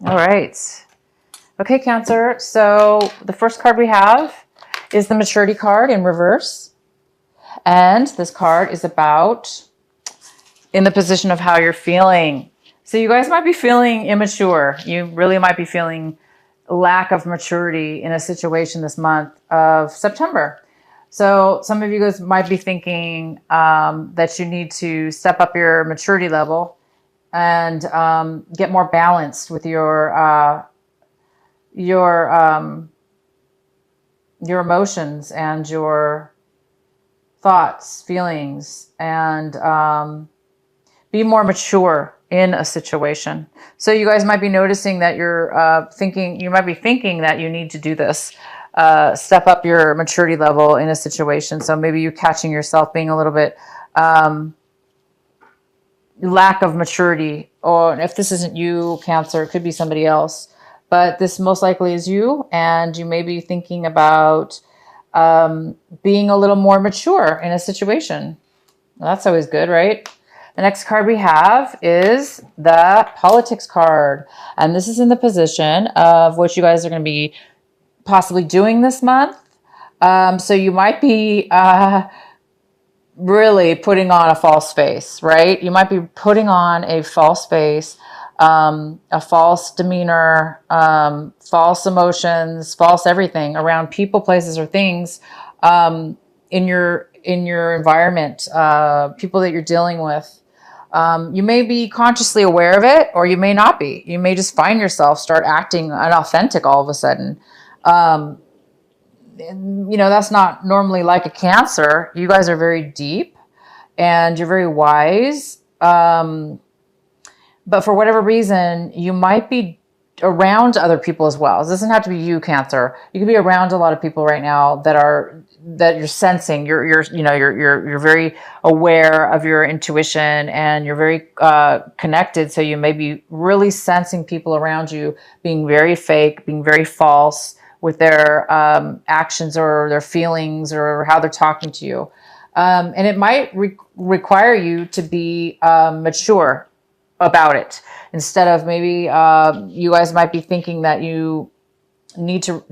All right. Okay, Cancer. So the first card we have is the maturity card in reverse. And this card is about in the position of how you're feeling. So you guys might be feeling immature. You really might be feeling lack of maturity in a situation this month of September. So some of you guys might be thinking that you need to step up your maturity level and get more balanced with your emotions and your thoughts, feelings, and be more mature in a situation. So you guys might be noticing that you're you might be thinking that you need to do this, step up your maturity level in a situation. So maybe you're catching yourself being a little bit lack of maturity, or if this isn't you, Cancer, it could be somebody else, but this most likely is you, and you may be thinking about being a little more mature in a situation. Well, that's always good, right? The next card we have is the politics card, and this is in the position of what you guys are going to be possibly doing this month. So you might be really putting on a false face, right? You might be putting on a false face, a false demeanor, false emotions, false everything around people, places, or things in your environment, people that you're dealing with. You may be consciously aware of it, or you may not be. You may just find yourself start acting unauthentic all of a sudden. That's not normally like a Cancer. You guys are very deep and you're very wise. But for whatever reason, you might be around other people as well. It doesn't have to be you, Cancer. You could be around a lot of people right now that you're sensing. You're very aware of your intuition, and you're very connected. So you may be really sensing people around you being very fake, being very false with their actions or their feelings or how they're talking to you. And it might require you to be mature about it, instead of maybe you guys might be thinking that you need to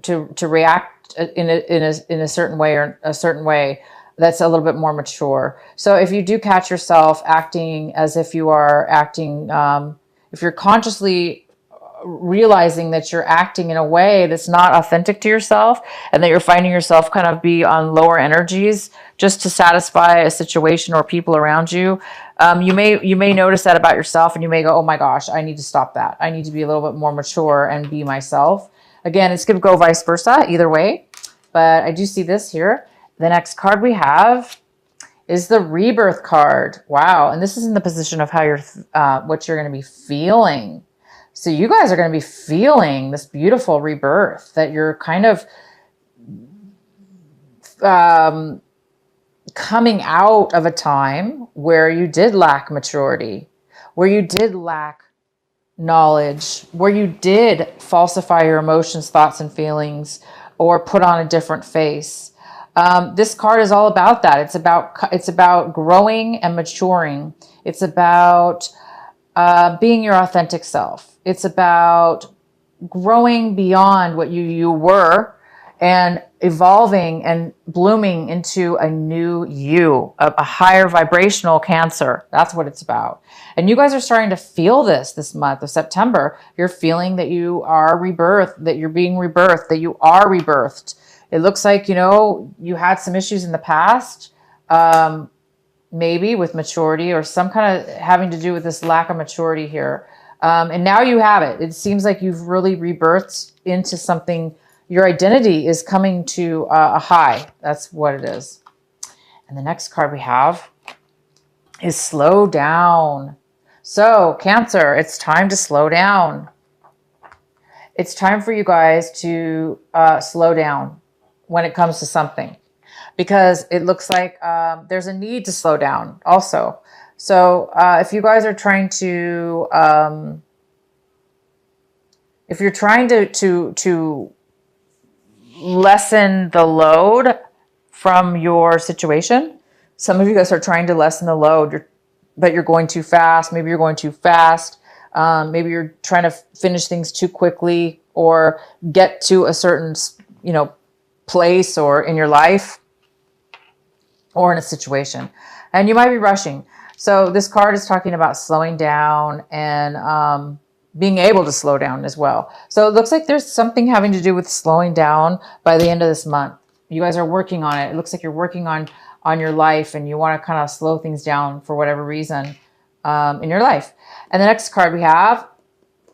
react in a certain way, or a certain way that's a little bit more mature. So if you do catch yourself acting as if you are acting, if you're consciously realizing that you're acting in a way that's not authentic to yourself, and that you're finding yourself kind of be on lower energies just to satisfy a situation or people around you, you may notice that about yourself, and you may go, oh my gosh, I need to stop that. I need to be a little bit more mature and be myself. Again, it's going to go vice versa either way, but I do see this here. The next card we have is the rebirth card. Wow. And this is in the position of how what you're going to be feeling. So you guys are going to be feeling this beautiful rebirth, that you're kind of coming out of a time where you did lack maturity, where you did lack knowledge, where you did falsify your emotions, thoughts, and feelings, or put on a different face. This card is all about that. It's about growing and maturing. It's about being your authentic self. It's about growing beyond what you were and evolving and blooming into a new you, a higher vibrational Cancer. That's what it's about. And you guys are starting to feel this month of September. You're feeling that you are rebirthed, that you're being rebirthed, that you are rebirthed. It looks like, you had some issues in the past, maybe with maturity, or some kind of having to do with this lack of maturity here. And now you have it. It seems like you've really rebirthed into something. Your identity is coming to a high. That's what it is. And the next card we have is slow down. So Cancer, it's time to slow down. It's time for you guys to slow down when it comes to something, because it looks like there's a need to slow down also. So if you guys are trying to, if you're trying to lessen the load from your situation, some of you guys are trying to lessen the load, but you're going too fast. Maybe you're going too fast. Maybe you're trying to finish things too quickly or get to a certain, place or in your life or in a situation. And you might be rushing. So this card is talking about slowing down and being able to slow down as well. So it looks like there's something having to do with slowing down by the end of this month. You guys are working on it. It looks like you're working on your life and you want to kind of slow things down for whatever reason in your life. And the next card we have,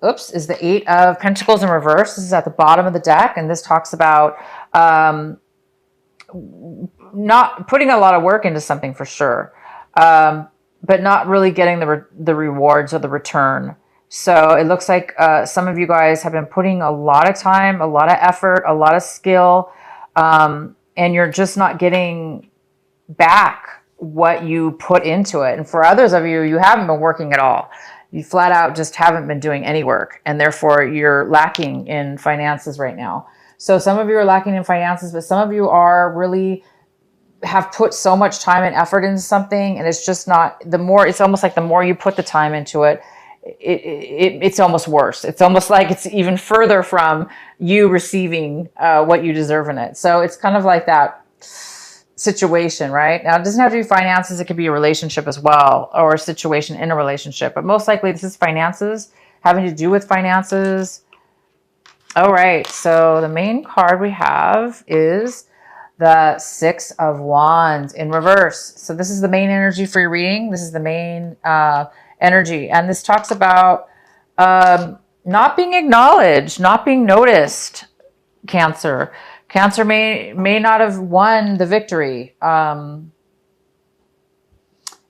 is the Eight of Pentacles in reverse. This is at the bottom of the deck. And this talks about not putting a lot of work into something for sure, but not really getting the rewards or the return. So it looks like some of you guys have been putting a lot of time, a lot of effort, a lot of skill, and you're just not getting back what you put into it. And for others of you, you haven't been working at all. You flat out just haven't been doing any work, and therefore you're lacking in finances right now. So some of you are lacking in finances, but some of you are really have put so much time and effort into something, and it's just not, it's almost like the more you put the time into it, it's almost worse. It's almost like it's even further from you receiving what you deserve in it. So it's kind of like that situation, right? Now, it doesn't have to be finances. It could be a relationship as well, or a situation in a relationship. But most likely this is finances, having to do with finances. All right. So the main card we have is the Six of Wands in reverse. So this is the main energy for your reading. This is the main energy. And this talks about not being acknowledged, not being noticed, Cancer. Cancer may not have won the victory. A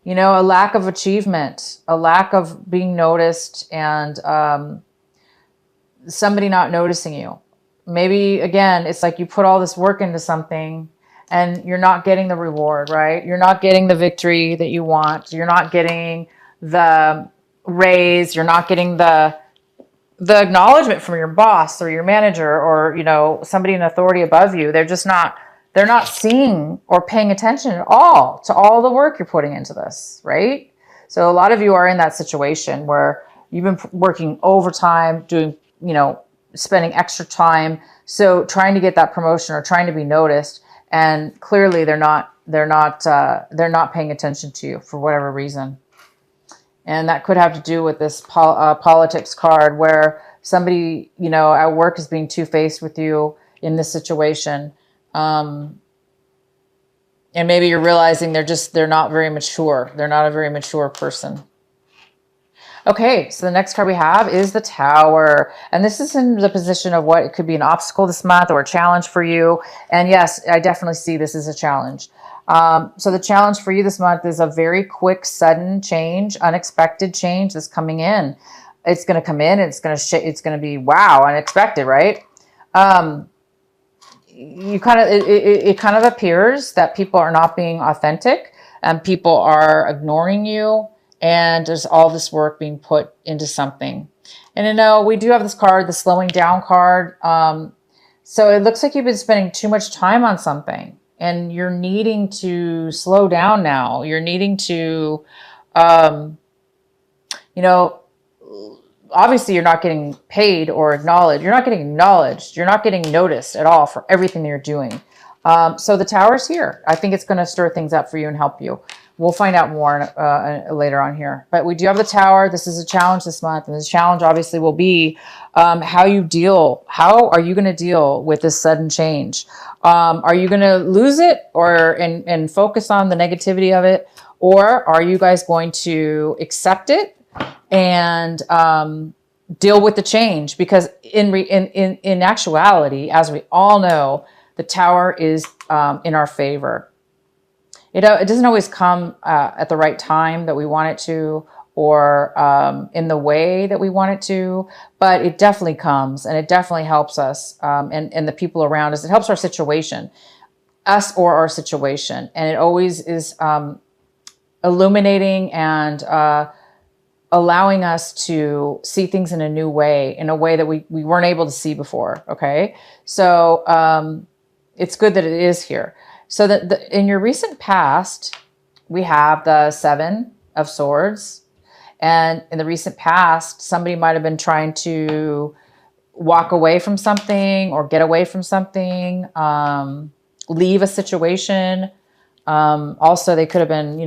lack of achievement, a lack of being noticed, and somebody not noticing you. Maybe, again, it's like you put all this work into something and you're not getting the reward, right? You're not getting the victory that you want. You're not getting the raise. You're not getting the acknowledgement from your boss or your manager or, somebody in authority above you. They're not seeing or paying attention at all to all the work you're putting into this, right? So a lot of you are in that situation where you've been working overtime, doing, spending extra time. So trying to get that promotion or trying to be noticed. And clearly they're not paying attention to you for whatever reason. And that could have to do with this politics card where somebody, at work is being two-faced with you in this situation. And maybe you're realizing they're not very mature. They're not a very mature person. Okay, so the next card we have is the Tower. And this is in the position of what it could be an obstacle this month or a challenge for you. And yes, I definitely see this as a challenge. So the challenge for you this month is a very quick, sudden change, unexpected change that's coming in. It's going to come in. It's going to be, wow, unexpected, right? It kind of appears that people are not being authentic and people are ignoring you. And there's all this work being put into something. And we do have this card, the slowing down card. So it looks like you've been spending too much time on something. And you're needing to slow down now. You're needing to, obviously you're not getting paid or acknowledged. You're not getting acknowledged. You're not getting noticed at all for everything that you're doing. So the Tower's here. I think it's going to stir things up for you and help you. We'll find out more later on here. But we do have the Tower. This is a challenge this month. And this challenge obviously will be how you deal. How are you going to deal with this sudden change? Are you going to lose it and focus on the negativity of it? Or are you guys going to accept it and deal with the change? Because in actuality, as we all know, the Tower is in our favor. It doesn't always come at the right time that we want it to, or in the way that we want it to, but it definitely comes and it definitely helps us and the people around us. It helps our situation, us or our situation. And it always is illuminating and allowing us to see things in a new way, in a way that we weren't able to see before. Okay. So it's good that it is here. So that in your recent past, we have the Seven of Swords. And in the recent past, somebody might have been trying to walk away from something or get away from something, leave a situation. Also, they could have been,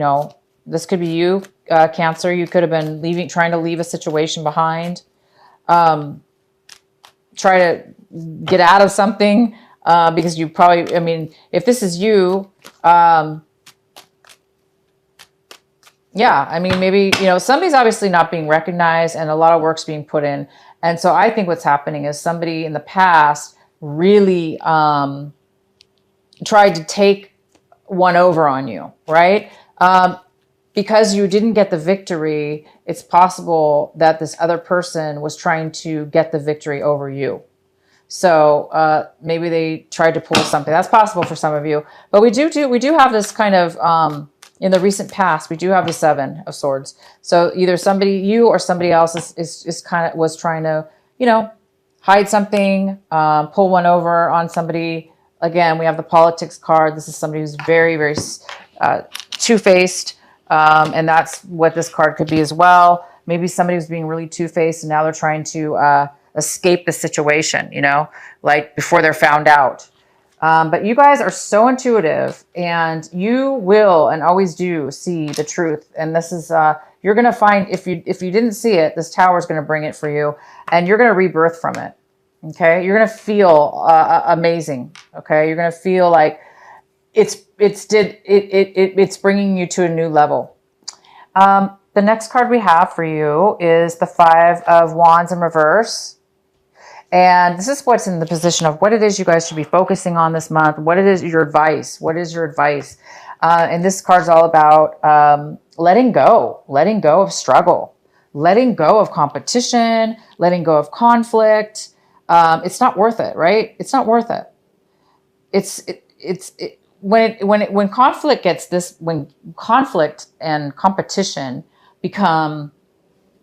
this could be you, Cancer. You could have been trying to leave a situation behind. Try to get out of something because you probably, I mean, if this is you, yeah, I mean, maybe, somebody's obviously not being recognized and a lot of work's being put in. And so I think what's happening is somebody in the past really tried to take one over on you, right? Because you didn't get the victory, it's possible that this other person was trying to get the victory over you. So maybe they tried to pull something. That's possible for some of you. But we do have this kind of, in the recent past, we do have the 7 of Swords. So either you or somebody else was trying to, hide something, pull one over on somebody. Again, we have the politics card. This is somebody who's very, very two-faced. And that's what this card could be as well. Maybe somebody was being really two-faced and now they're trying to escape the situation, like before they're found out. But you guys are so intuitive and you will and always do see the truth. And this is, you're going to find, if you didn't see it, this tower is going to bring it for you and you're going to rebirth from it. Okay. You're going to feel amazing. Okay. You're going to feel like it's bringing you to a new level. The next card we have for you is the 5 of Wands in reverse. And this is what's in the position of what it is you guys should be focusing on this month. What it is your advice. What is your advice? And this card's all about letting go of struggle, letting go of competition, letting go of conflict. It's not worth it, right? It's not worth it. When conflict and competition become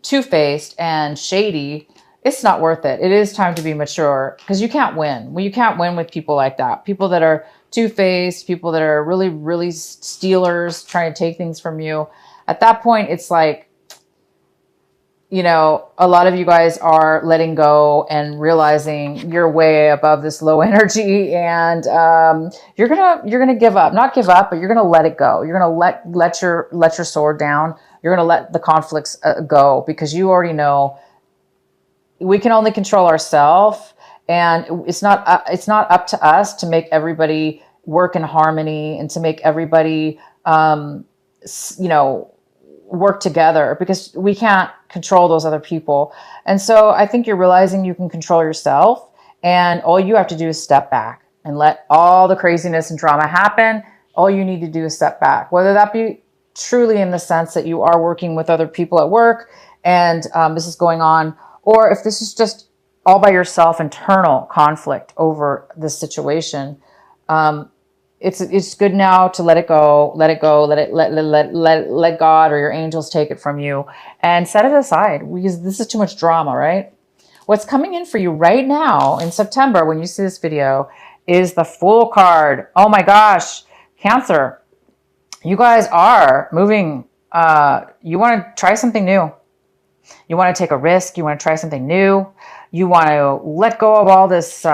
two-faced and shady, it's not worth it. It is time to be mature because you can't win. Well, you can't win with people like that. People that are two-faced, people that are really, really stealers, trying to take things from you. At that point, it's like, a lot of you guys are letting go and realizing you're way above this low energy and you're gonna give up. Not give up, but you're gonna let it go. You're gonna let your sword down. You're gonna let the conflicts go because you already know we can only control ourselves, and it's not up to us to make everybody work in harmony and to make everybody work together because we can't control those other people. And so I think you're realizing you can control yourself and all you have to do is step back and let all the craziness and drama happen. All you need to do is step back, whether that be truly in the sense that you are working with other people at work and this is going on, or if this is just all by yourself, internal conflict over this situation. It's good now to let God or your angels take it from you and set it aside because this is too much drama, right? What's coming in for you right now in September when you see this video is the Fool card. Oh my gosh, Cancer, you guys are moving. You want to try something new. You want to take a risk. You want to try something new. You want to let go of all this,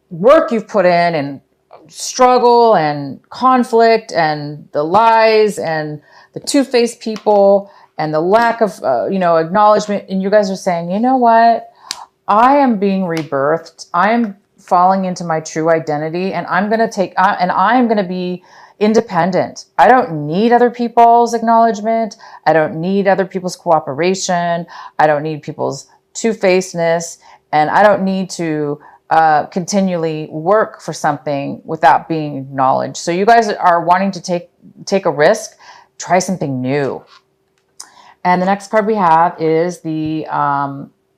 work you've put in and struggle and conflict and the lies and the two-faced people and the lack of, acknowledgement. And you guys are saying, you know what? I am being rebirthed. I am falling into my true identity and I'm going to be independent. I don't need other people's acknowledgement. I don't need other people's cooperation. I don't need people's two-facedness. And I don't need to continually work for something without being acknowledged. So you guys are wanting to take a risk, try something new. And the next card we have is the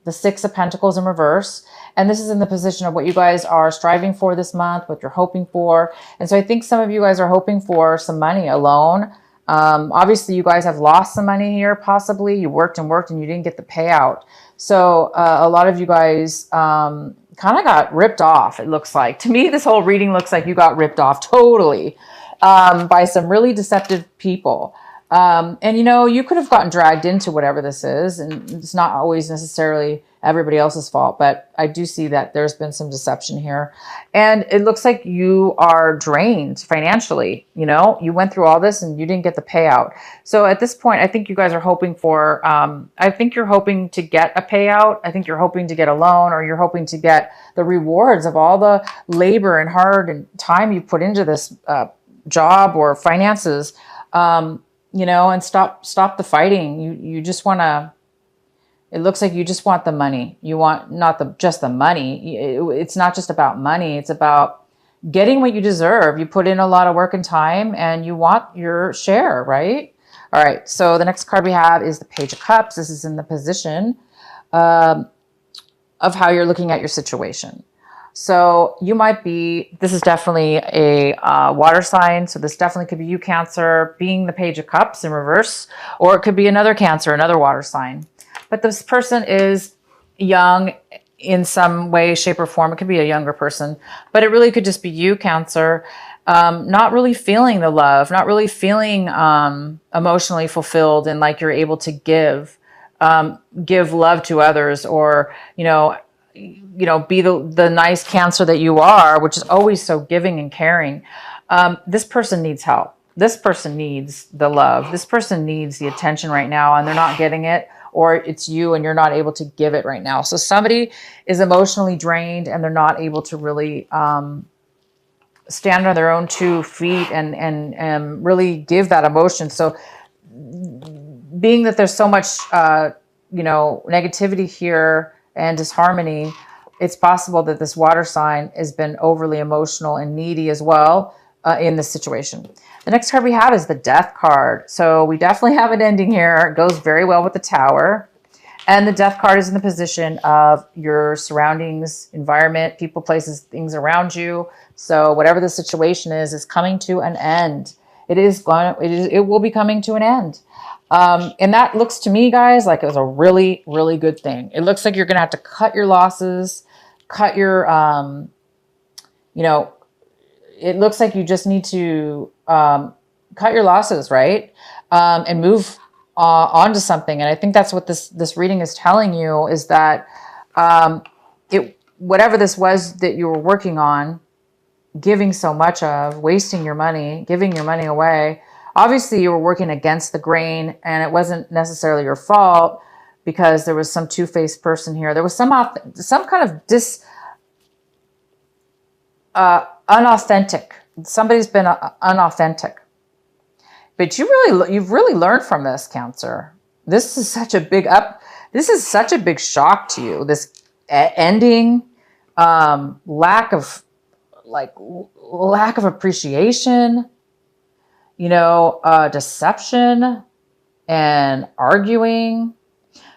6 of Pentacles in reverse. And this is in the position of what you guys are striving for this month, what you're hoping for. And so I think some of you guys are hoping for some money, a loan. Obviously you guys have lost some money here, possibly. You worked and you didn't get the payout. So a lot of you guys kind of got ripped off, it looks like. To me, this whole reading looks like you got ripped off totally by some really deceptive people. And you know, you could have gotten dragged into whatever this is, and it's not always necessarily everybody else's fault, but I do see that there's been some deception here. And it looks like you are drained financially. You know, you went through all this and you didn't get the payout. So at this point, I think you guys are hoping for, I think you're hoping to get a payout. I think you're hoping to get a loan, or you're hoping to get the rewards of all the labor and hard and time you put into this job or finances. You know, and stop the fighting. You just want to, it looks like you just want the money. You want not just the money. It's not just about money. It's about getting what you deserve. You put in a lot of work and time and you want your share, right? All right. So the next card we have is the Page of Cups. This is in the position of how you're looking at your situation. So you might be, this is definitely a water sign. So this definitely could be you, Cancer, being the Page of Cups in reverse, or it could be another Cancer, another water sign. But this person is young in some way, shape, or form. It could be a younger person, but it really could just be you, Cancer, not really feeling the love, not really feeling emotionally fulfilled and like you're able to give love to others, or, you know, be the nice Cancer that you are, which is always so giving and caring. This person needs help. This person needs the love. This person needs the attention right now, and they're not getting it, or it's you and you're not able to give it right now. So somebody is emotionally drained and they're not able to really stand on their own 2 feet and really give that emotion. So being that there's so much, negativity here and disharmony, it's possible that this water sign has been overly emotional and needy as well in this situation. The next card we have is the Death card. So we definitely have an ending here. It goes very well with the Tower. And the Death card is in the position of your surroundings, environment, people, places, things around you. So whatever the situation is coming to an end. It will be coming to an end. And that looks to me, guys, like it was a really, really good thing. It looks like you're going to have to cut your losses, cut your, it looks like you just need to cut your losses, right? And move on to something. And I think that's what this reading is telling you, is that whatever this was that you were working on, giving so much of, wasting your money, giving your money away, obviously you were working against the grain, and it wasn't necessarily your fault, because there was some two-faced person here. There was some kind of unauthentic. Somebody's been unauthentic. But you've really learned from this, Cancer. This is such a big shock to you. This ending, lack of appreciation, deception and arguing.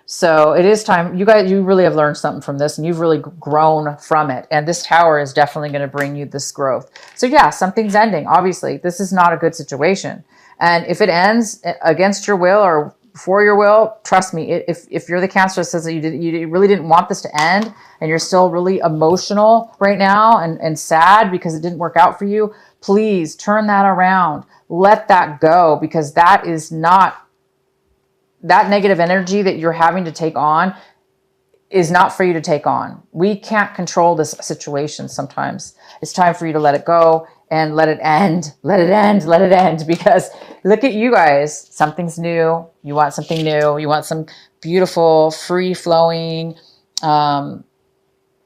So it is time. You really have learned something from this, and you've really grown from it. And this Tower is definitely going to bring you this growth. So yeah, something's ending. Obviously, this is not a good situation. And if it ends against your will or for your will, trust me, if you're the Cancer that says that you really didn't want this to end, and you're still really emotional right now and sad because it didn't work out for you, please turn that around. Let that go, because that is not, that negative energy that you're having to take on is not for you to take on. We can't control this situation sometimes. It's time for you to let it go and let it end. Let it end. Let it end. Because look at you guys. Something's new. You want something new. You want some beautiful, free-flowing,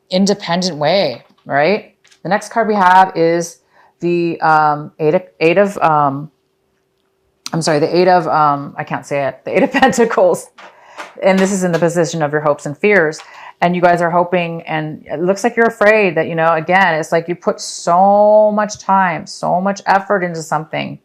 independent way, right? The next card we have is the Eight of Pentacles. And this is in the position of your hopes and fears. And you guys are hoping, and it looks like you're afraid that, again, it's like you put so much time, so much effort into something.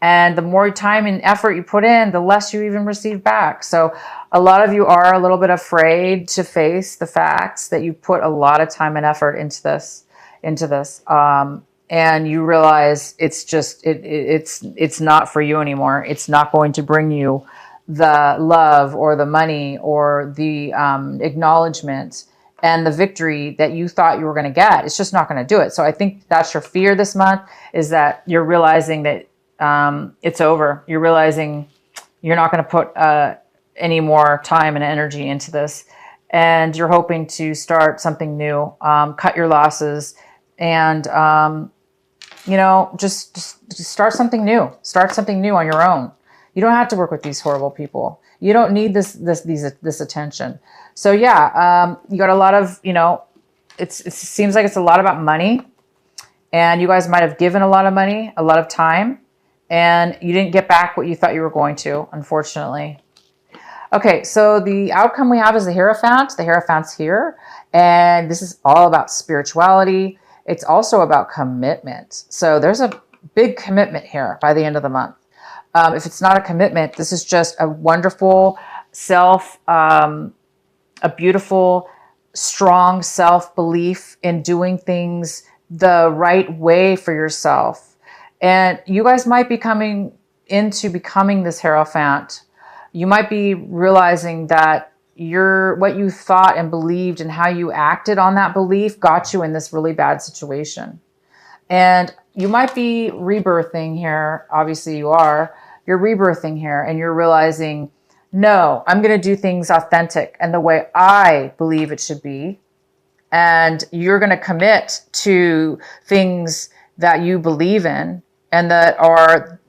And the more time and effort you put in, the less you even receive back. So a lot of you are a little bit afraid to face the facts that you put a lot of time and effort into this. And you realize it's just, it's not for you anymore. It's not going to bring you the love or the money or the acknowledgement and the victory that you thought you were going to get. It's just not going to do it. So I think that's your fear this month, is that you're realizing that it's over. You're realizing you're not going to put any more time and energy into this. And you're hoping to start something new, cut your losses, and, just start something new. Start something new on your own. You don't have to work with these horrible people. You don't need this attention. So yeah, you got a lot of, it seems like it's a lot about money, and you guys might have given a lot of money, a lot of time, and you didn't get back what you thought you were going to, unfortunately. Okay, so the outcome we have is the Hierophant. The Hierophant's here, and this is all about spirituality. It's also about commitment. So there's a big commitment here by the end of the month. If it's not a commitment, this is just a wonderful a beautiful, strong self-belief in doing things the right way for yourself. And you guys might be coming into becoming this Hierophant. You might be realizing that what you thought and believed and how you acted on that belief got you in this really bad situation. And you might be rebirthing here. Obviously you are. You're rebirthing here, and you're realizing, no, I'm going to do things authentic and the way I believe it should be. And you're going to commit to things that you believe in, and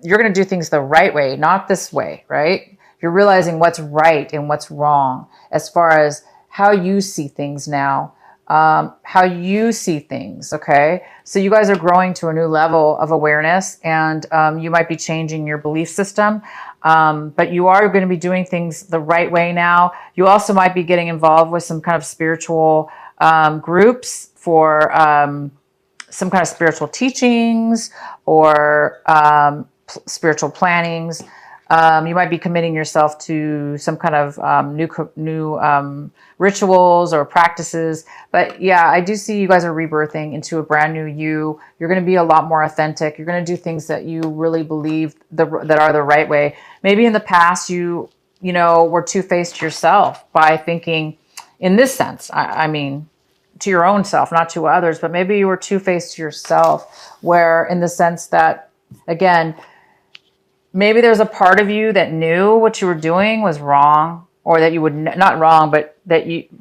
you're going to do things the right way, not this way, right? You're realizing what's right and what's wrong as far as how you see things now, how you see things, okay? So you guys are growing to a new level of awareness, and you might be changing your belief system, but you are going to be doing things the right way now. You also might be getting involved with some kind of spiritual groups for some kind of spiritual teachings or spiritual plannings. You might be committing yourself to some kind of new rituals or practices. But yeah, I do see you guys are rebirthing into a brand new you. You're going to be a lot more authentic. You're going to do things that you really believe that are the right way. Maybe in the past you were two-faced yourself by thinking, in this sense, I mean, to your own self, not to others, but maybe you were two-faced to yourself, where in the sense that, again, maybe there's a part of you that knew what you were doing was wrong, or that you would not wrong, but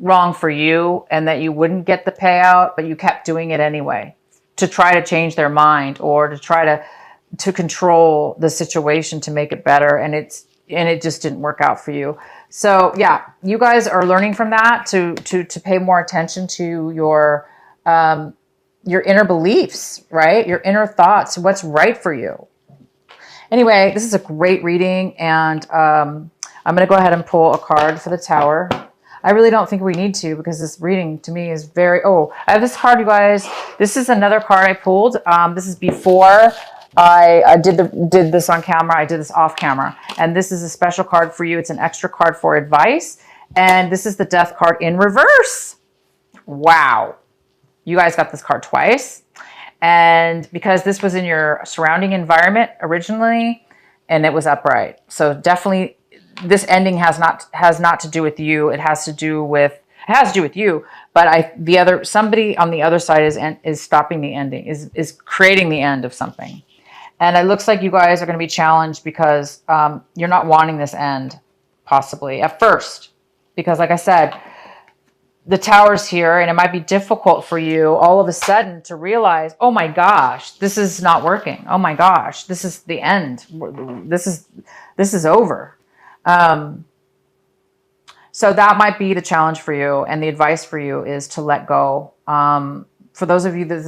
wrong for you, and that you wouldn't get the payout, but you kept doing it anyway to try to change their mind, or to try to control the situation to make it better. And it just didn't work out for you. So yeah, you guys are learning from that to pay more attention to your inner beliefs, right? Your inner thoughts, what's right for you. Anyway, this is a great reading, and I'm going to go ahead and pull a card for the Tower. I really don't think we need to, because this reading to me is very... Oh, I have this card, you guys. This is another card I pulled. This is before I did this on camera. I did this off camera. And this is a special card for you. It's an extra card for advice. And this is the Death card in reverse. Wow. You guys got this card twice. And because this was in your surrounding environment originally, and it was upright. So definitely this ending has not to do with you. It has to do with you, but somebody on the other side is stopping the ending, is creating the end of something. And it looks like you guys are going to be challenged because you're not wanting this end, possibly at first, because like I said, the Tower's here, and it might be difficult for you all of a sudden to realize, oh my gosh, this is not working. Oh my gosh, this is the end. This is over. So that might be the challenge for you, and the advice for you is to let go. For those of you that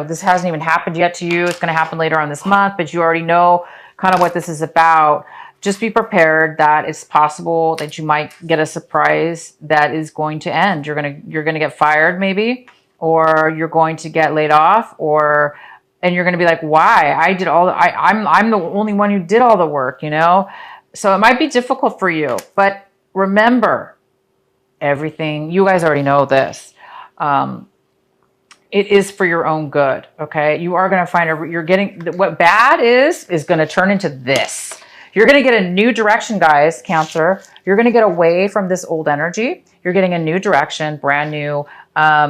this hasn't even happened yet to you, it's going to happen later on this month, but you already know kind of what this is about. Just be prepared that it's possible that you might get a surprise that is going to end. You're going to get fired maybe, or you're going to get laid off, and you're going to be like, why? I'm the only one who did all the work, So it might be difficult for you, but remember everything. You guys already know this. It is for your own good. Okay. You are going to find what bad is going to turn into this. You're going to get a new direction, guys, Cancer. You're going to get away from this old energy. You're getting a new direction, brand new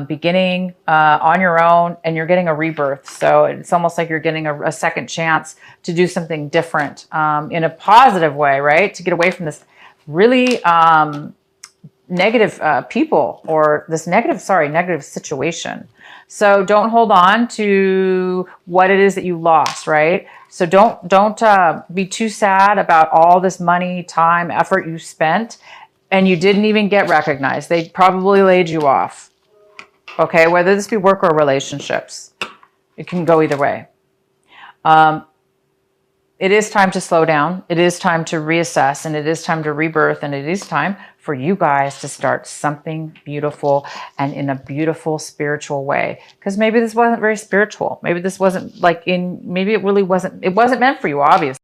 beginning on your own, and you're getting a rebirth. So it's almost like you're getting a second chance to do something different in a positive way, right? To get away from this really negative people or this negative situation. So don't hold on to what it is that you lost, right? So don't be too sad about all this money, time, effort you spent, and you didn't even get recognized. They probably laid you off. Okay, whether this be work or relationships, it can go either way. It is time to slow down. It is time to reassess, and it is time to rebirth, and it is time for you guys to start something beautiful and in a beautiful spiritual way. Because maybe this wasn't very spiritual. Maybe this wasn't maybe it really wasn't, it wasn't meant for you, obviously.